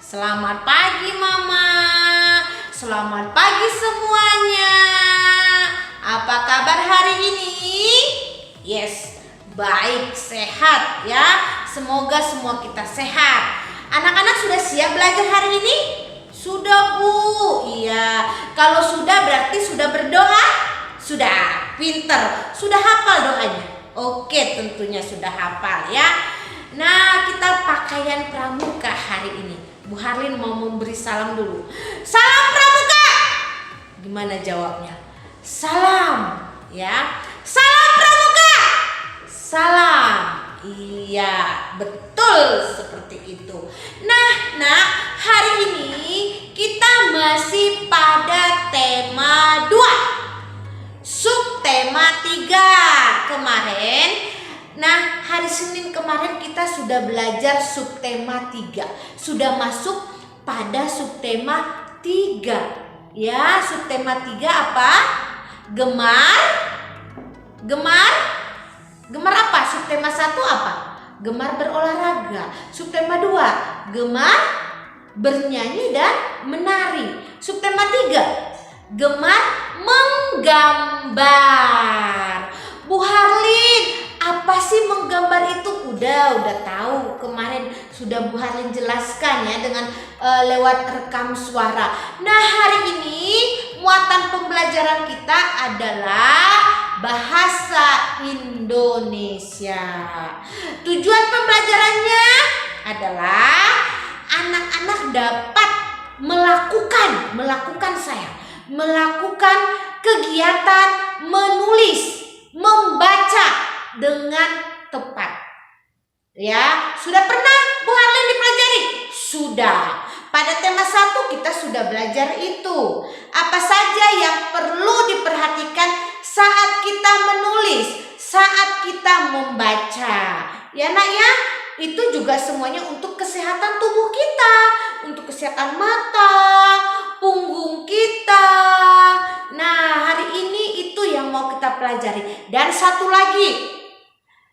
Selamat pagi Mama. Selamat pagi semuanya. Apa kabar hari ini? Yes, baik, sehat ya. Semoga semua kita sehat. Anak-anak sudah siap belajar hari ini? Sudah Bu. Iya. Kalau sudah berarti sudah berdoa? Sudah. Pinter. Sudah hafal doanya? Oke, tentunya sudah hafal ya. Nah, kita pakaian pramuka hari ini. Bu Harlin mau memberi salam dulu. Salam pramuka. Gimana jawabnya? Salam, ya. Salam pramuka. Salam. Iya, betul seperti itu. Nah, hari ini kita masih pada tema 2. Subtema 3 kemarin. Nah, hari Senin kemarin kita sudah belajar subtema 3. Sudah masuk pada subtema 3. Ya, subtema 3 apa? Gemar. Gemar apa? Subtema 1 apa? Gemar berolahraga. Subtema 2, gemar bernyanyi dan menari. Subtema 3, gemar menggambar. Bu Harlin, apa sih menggambar itu? Udah tahu, kemarin sudah Bu Harlin jelaskan ya dengan lewat rekam suara. Nah, hari ini muatan pembelajaran kita adalah bahasa Indonesia. Tujuan pembelajarannya adalah anak-anak dapat melakukan kegiatan menulis, membaca dengan tepat. Ya, sudah pernah Bu Harlin dipelajari? Sudah. Pada tema 1 kita sudah belajar itu. Apa saja yang perlu diperhatikan saat kita menulis, saat kita membaca. Ya Nak ya, itu juga semuanya untuk kesehatan tubuh kita, untuk kesehatan mata, punggung kita. Nah, hari ini itu yang mau kita pelajari. Dan satu lagi,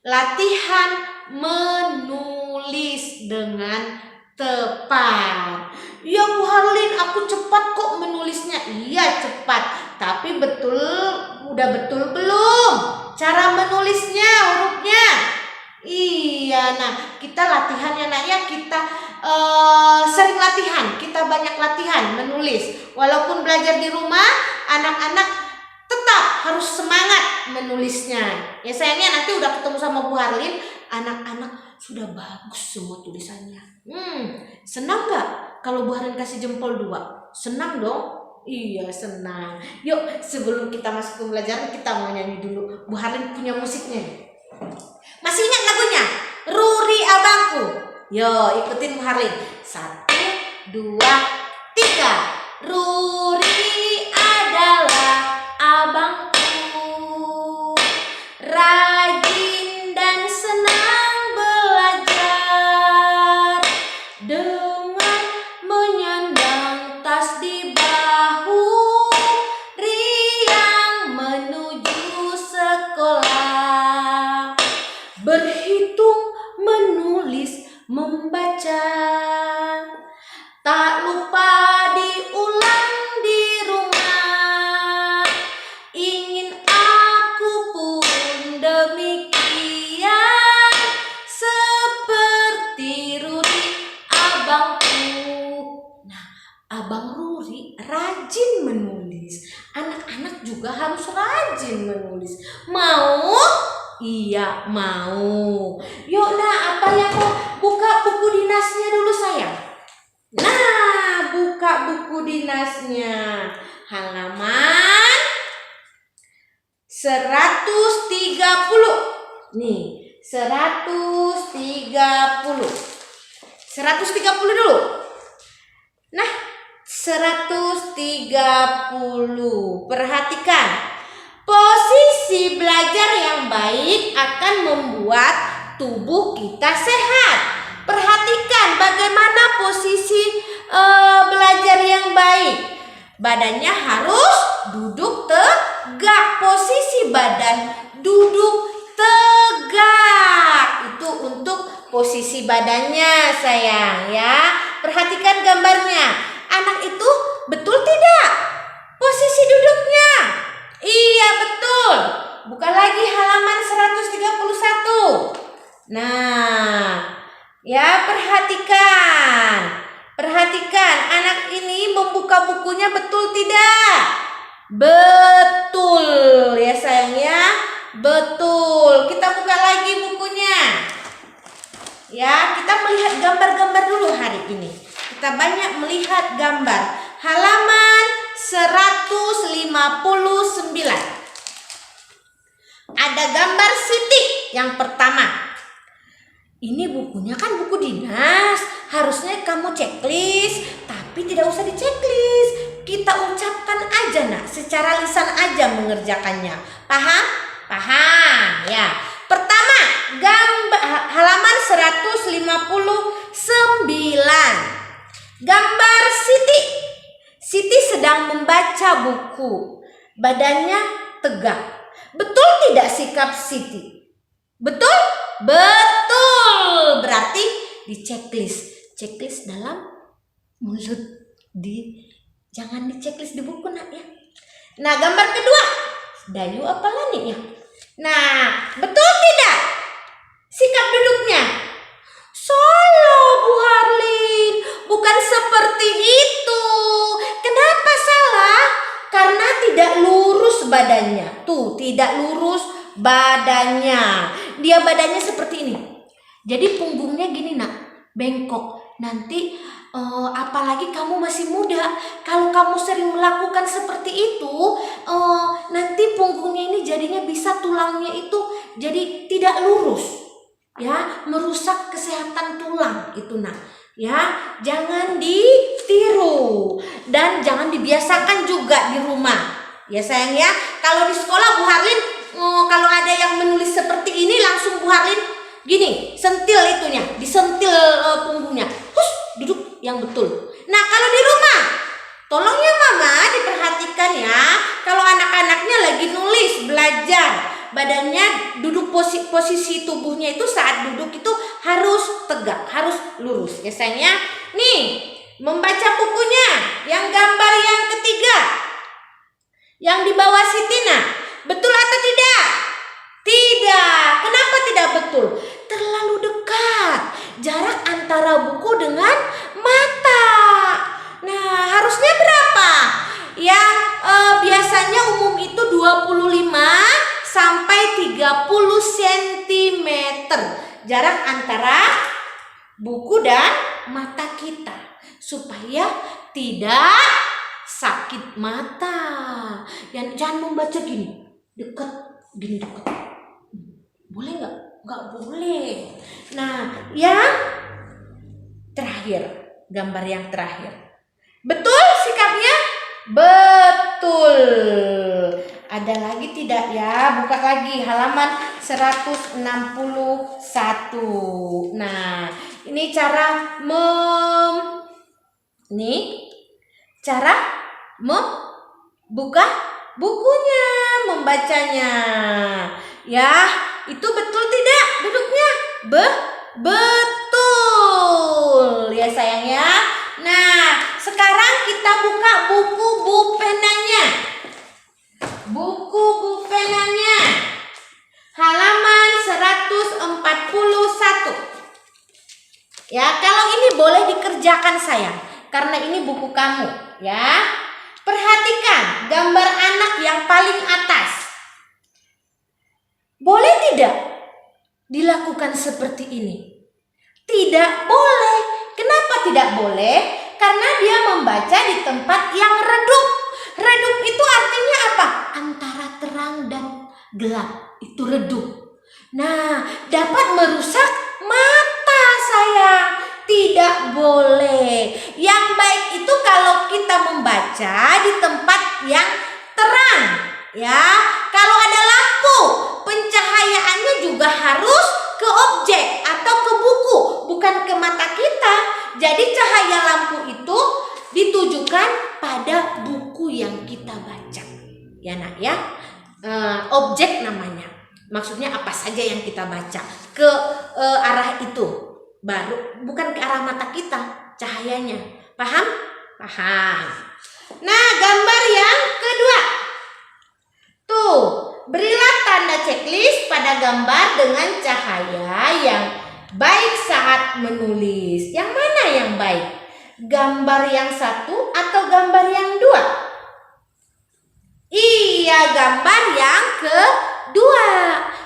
latihan menulis dengan tepat. Ya Bu Harlin, aku cepat kok menulisnya. Iya cepat, tapi udah betul belum cara menulisnya, hurufnya? Iya, nah kita latihan ya Nak ya, kita sering latihan, kita banyak latihan menulis. Walaupun belajar di rumah, anak-anak tetap harus semangat menulisnya. Ya sayangnya nanti udah ketemu sama Bu Harlin, anak-anak sudah bagus semua tulisannya. Senang gak kalau Bu Harlin kasih jempol 2? Senang dong? Iya senang. Yuk sebelum kita masuk pembelajaran kita mau nyanyi dulu. Bu Harlin punya musiknya. Masih ingat lagunya? Ruri Abangku. Yo ikutin Bu Harlin. 1, 2, 3. Ruri adalah abangku, rajin dan senang belajar, dengan menyandang tas di bahu, riang menuju sekolah, berhitung, menulis, membaca, tak lupa diulang di rumah. Ingin aku pun demikian, seperti Ruri abangku. Nah, Abang Ruri rajin menulis. Anak-anak juga harus rajin menulis. Mau? Iya, mau. Yuk Nak, apa yang mau? Buka buku dinasnya dulu sayang. Nah, buka buku dinasnya. Halaman 130. Nih, 130. 130 dulu. Nah, 130. Perhatikan. Posisi belajar yang baik akan membuat tubuh kita sehat. Perhatikan bagaimana posisi belajar yang baik. Badannya harus duduk tegak. Posisi badan duduk tegak. Itu untuk posisi badannya sayang ya. Perhatikan bukunya betul tidak? Betul ya sayang ya. Betul. Kita buka lagi bukunya. Ya, kita melihat gambar-gambar dulu hari ini. Kita banyak melihat gambar. Halaman 159. Ada gambar Siti yang pertama. Ini bukunya kan buku dinas. Harusnya kamu checklist, tapi tidak usah di checklist. Kita ucapkan aja nak, secara lisan aja mengerjakannya. Paham? Paham ya. Pertama, gambar halaman 159. Gambar Siti. Siti sedang membaca buku. Badannya tegak. Betul tidak sikap Siti? Betul? Betul. Berarti di checklist. Checklist dalam mulut. Jangan di checklist di buku nak ya. Nah, gambar kedua. Dayu apa Lani ya? Nah, betul tidak sikap duduknya? Salah Bu Harlin. Bukan seperti itu. Kenapa salah? Karena tidak lurus badannya. Tuh, tidak lurus badannya. Dia badannya seperti ini. Jadi punggungnya gini nak, bengkok. Nanti apalagi kamu masih muda, kalau kamu sering melakukan seperti itu, nanti punggungnya ini jadinya bisa tulangnya itu jadi tidak lurus, ya, merusak kesehatan tulang itu nak. Ya, jangan ditiru dan jangan dibiasakan juga di rumah. Ya sayang ya, kalau di sekolah Bu Harlin, kalau ada yang menulis seperti ini langsung Bu Harlin gini, sentil itunya, disentil punggungnya. Hus, duduk yang betul. Nah, kalau di rumah, tolong ya Mama diperhatikan ya. Kalau anak-anaknya lagi nulis, belajar, badannya duduk posisi tubuhnya itu saat duduk itu harus tegak, harus lurus. Ya sayangnya, nih membaca bukunya yang gambar yang ketiga, yang di bawah Sitina, betul atau tidak? Tidak. Kenapa tidak betul? Terlalu dekat jarak antara buku dengan mata. Nah, harusnya berapa? Yang biasanya umum itu 25 sampai 30 cm jarak antara buku dan mata kita supaya tidak sakit mata. Jangan membaca gini, dekat, gini dekat. Boleh nggak? Nggak boleh. Nah, yang terakhir, gambar yang terakhir. Betul sikapnya? Betul. Ada lagi tidak ya? Buka lagi halaman 161. Nah, ini cara membuka bukunya, membacanya. Ya, itu betul tidak duduknya? Betul. Ya sayang ya. Nah, sekarang kita buka buku penanya. Buku penanya. Halaman 141. Ya, kalau ini boleh dikerjakan sayang, karena ini buku kamu, ya. Perhatikan gambar anak yang paling atas. Boleh tidak dilakukan seperti ini? Tidak boleh. Kenapa tidak boleh? Karena dia membaca di tempat yang redup. Redup itu artinya apa? Antara terang dan gelap. Itu redup. Nah, dapat merusak mata sayang. Tidak boleh. Yang baik itu kalau kita membaca di tempat yang terang. Ya, kalau ada lampu, pencahayaannya juga harus ke objek atau ke buku, bukan ke mata kita. Jadi cahaya lampu itu ditujukan pada buku yang kita baca. Ya nak ya, objek namanya. Maksudnya apa saja yang kita baca ke arah itu, baru bukan ke arah mata kita cahayanya. Paham? Paham. Nah, gambar yang kedua. Tuh, berilah tanda checklist pada gambar dengan cahaya yang baik saat menulis. Yang mana yang baik? Gambar yang satu atau gambar yang dua? Iya, gambar yang kedua.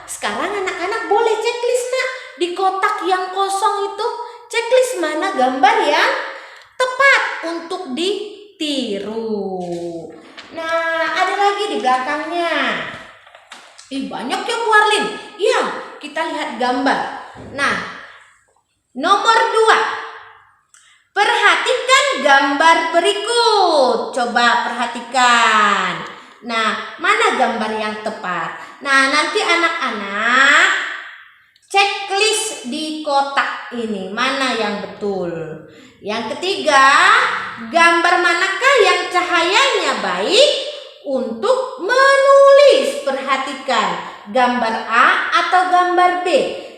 Sekarang anak-anak boleh checklist nak. Di kotak yang kosong itu checklist mana gambar yang tepat untuk ditiru. Nah, ada lagi di belakangnya. Banyak ya Bu Arlin. Iya, kita lihat gambar. Nah, nomor 2. Perhatikan gambar berikut. Coba perhatikan. Nah, mana gambar yang tepat? Nah, nanti anak-anak checklist di kotak ini. Mana yang betul? Yang ketiga, gambar manakah yang cahayanya baik untuk menulis? Perhatikan, gambar A atau gambar B?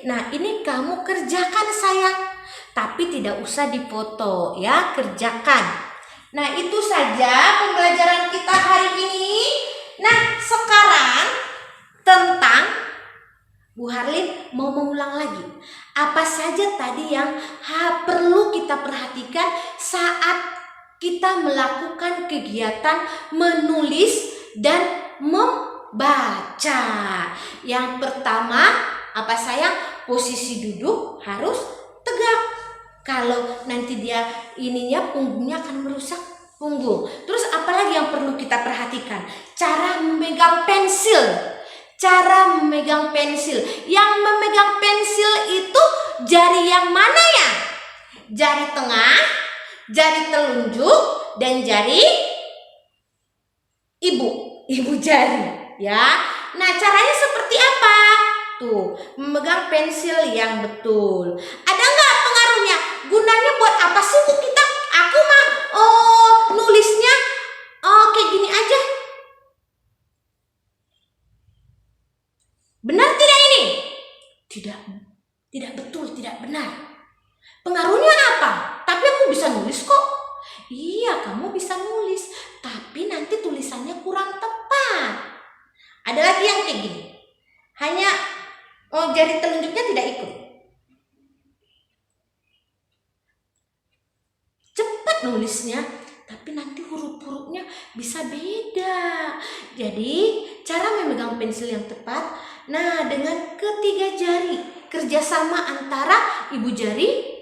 Nah, ini kamu kerjakan sayang. Tapi tidak usah dipoto ya, kerjakan. Nah, itu saja pembelajaran kita hari ini. Nah, sekarang tentang Bu Harlin mau mengulang lagi. Apa saja tadi yang perlu kita perhatikan saat kita melakukan kegiatan menulis dan membaca. Yang pertama, apa sayang? Posisi duduk harus tegak. Kalau nanti dia punggungnya akan merusak punggung. Terus apalagi yang perlu kita perhatikan? Cara memegang pensil. Cara memegang pensil. Yang memegang pensil itu jari yang mana ya? Jari tengah, jari telunjuk, dan jari ibu jari ya. Nah, caranya seperti apa? Tuh, memegang pensil yang betul. Ada nggak pengaruhnya? Gunanya buat apa sih Bu kita? Aku mah nulisnya kayak gini aja. Benar tidak ini? Tidak betul, tidak benar. Pengaruhnya apa? Tapi aku bisa nulis kok. Iya, kamu bisa nulis, tapi nanti tulisannya kurang tepat. Ada lagi yang kayak gini. Hanya jari telunjuknya tidak ikut. Cepat nulisnya, tapi nanti huruf-hurufnya bisa beda. Jadi, cara memegang pensil yang tepat, nah dengan ketiga jari, kerjasama antara ibu jari,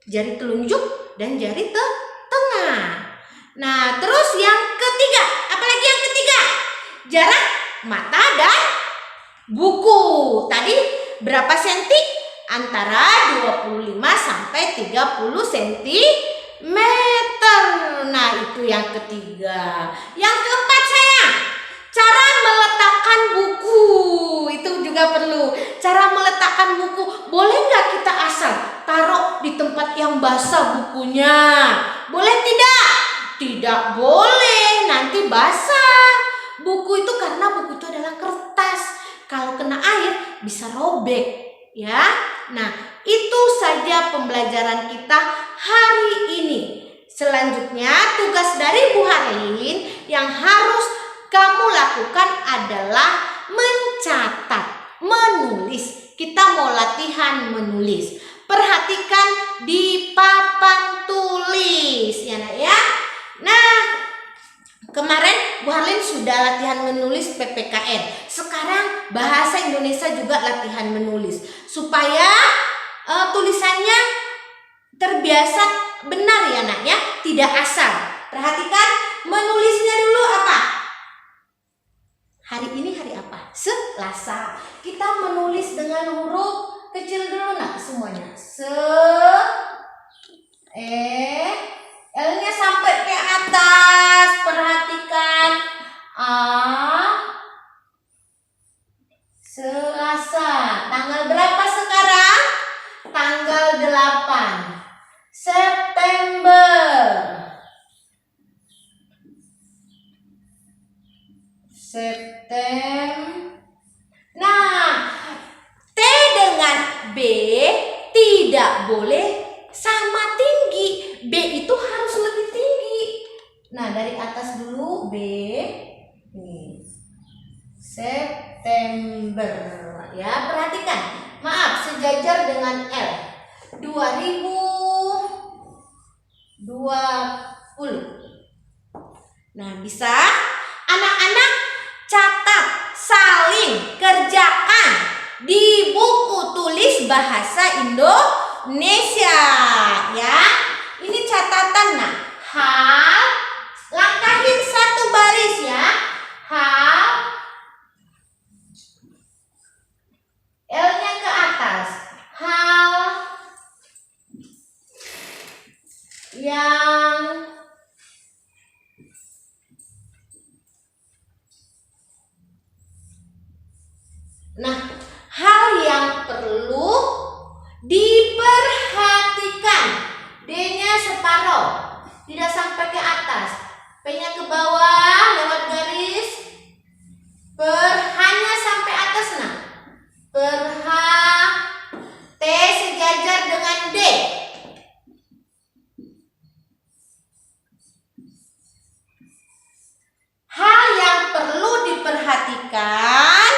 jari telunjuk, dan jari tengah. Nah, terus yang ketiga, apalagi yang ketiga? Jarak mata dan buku. Tadi berapa senti? Antara 25 sampai 30 cm. Nah, itu yang ketiga. Yang keempat sayang, cara meletakkan buku. Itu juga perlu. Cara meletakkan buku, boleh nggak kita asal taruh di tempat yang basah bukunya? Boleh tidak? Tidak boleh, nanti basah. Buku itu karena buku itu adalah kertas. Kalau kena air bisa robek, ya. Nah, itu saja pembelajaran kita hari ini. Selanjutnya, tugas dari Bu Harlin yang harus kamu lakukan adalah mencatat, menulis. Kita mau latihan menulis. Perhatikan di papan tulis, ya nak ya. Nah, kemarin Bu Harlin sudah latihan menulis PPKN. Sekarang bahasa Indonesia juga latihan menulis. Supaya tulisannya terbiasa benar ya nak ya. Tidak asal. Perhatikan menulisnya dulu apa? Hari ini hari apa? Selasa. Kita menulis dengan huruf kecil dulu nak semuanya. L-nya sampai ke atas. Perhatikan. A. Selasa. Tanggal berapa sekarang? Tanggal 8 September. Nah, T dengan B tidak boleh sama tinggi. B itu harus lebih tinggi. Nah, dari atas dulu B. Nih. September. Ya, perhatikan. Maaf, sejajar dengan L. 2021. 20. Nah, bisa anak-anak catat, salin, kerjakan di buku tulis bahasa Indonesia ya. Ini catatan. Nah, hal, langkahin satu baris ya. Hal, L-nya ke atas. Hal yang hal yang perlu diperhatikan. D-nya separoh, tidak sampai ke atas. P-nya ke bawah lewat garis. Hanya sampai atas. Nah, H, T sejajar dengan D. Hal yang perlu diperhatikan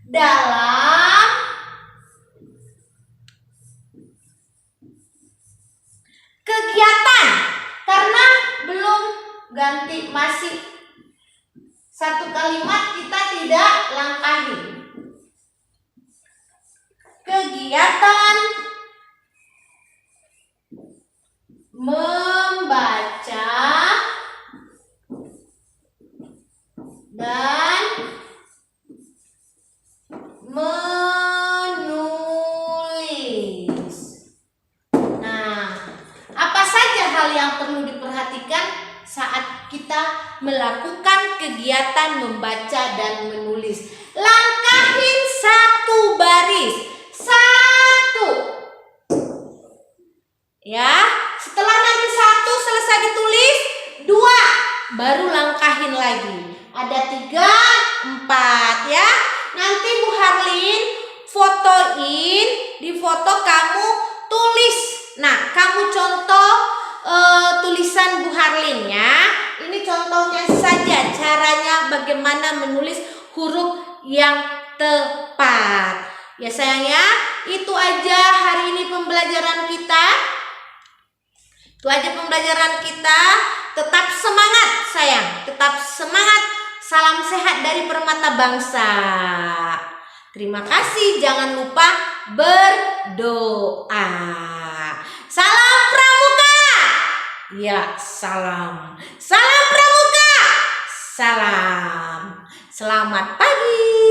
dalam kegiatan, karena belum ganti, masih satu kalimat kita tidak langkahi. Kegiatan membaca dan menulis. Nah, apa saja hal yang perlu diperhatikan saat kita melakukan kegiatan membaca dan menulis? Langkahin satu baris. Satu. Ya, setelah nanti satu selesai ditulis, 2 baru langkahin lagi. Ada 3, 4 ya. Nanti Bu Harlin fotoin, di foto kamu tulis. Nah, kamu contoh tulisan Bu Harlin ya. Ini contohnya saja caranya bagaimana menulis huruf yang tepat. Ya sayang ya, itu aja hari ini pembelajaran kita. Itu aja pembelajaran kita. Tetap semangat sayang, tetap semangat. Salam sehat dari Permata Bangsa. Terima kasih, jangan lupa berdoa. Salam Pramuka. Ya, salam. Salam Pramuka. Salam. Selamat pagi.